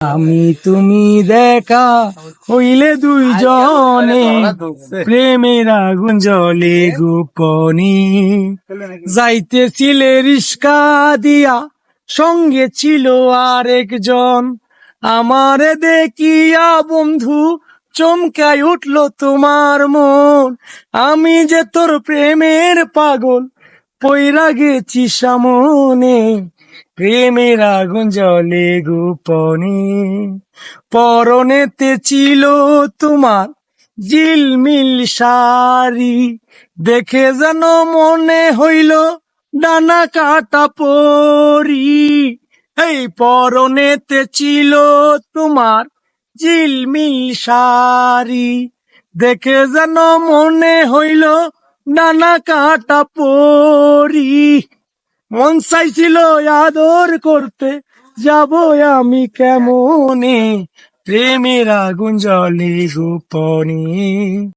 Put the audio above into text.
আমি তুমি দেখা হইলে দুইজনে প্রেমের আগুন জ্বলে গোপনে যাইতেছিলে রিস্কা দিয়া সঙ্গে ছিল আরেকজন আমারে দেখিয়া বন্ধু চমকাই উঠল তোমার মন আমি যে তোর প্রেমের পাগল পইরা গেছি সামনে প্রেমের আগুন জ্বলে গোপনে পরনেতে ছিল তোমার ঝিলমিল শাড়ি দেখে যেন মনে হইল ডানা কাটা পরি এই পরনেতে ছিল তোমার ঝিলমিল শাড়ি দেখে যেন মনে হইল ডানা কাটা পরি মন চাইছিল আদর করতে যাব আমি কেমনে প্রেমের আগুন জ্বলে গোপনে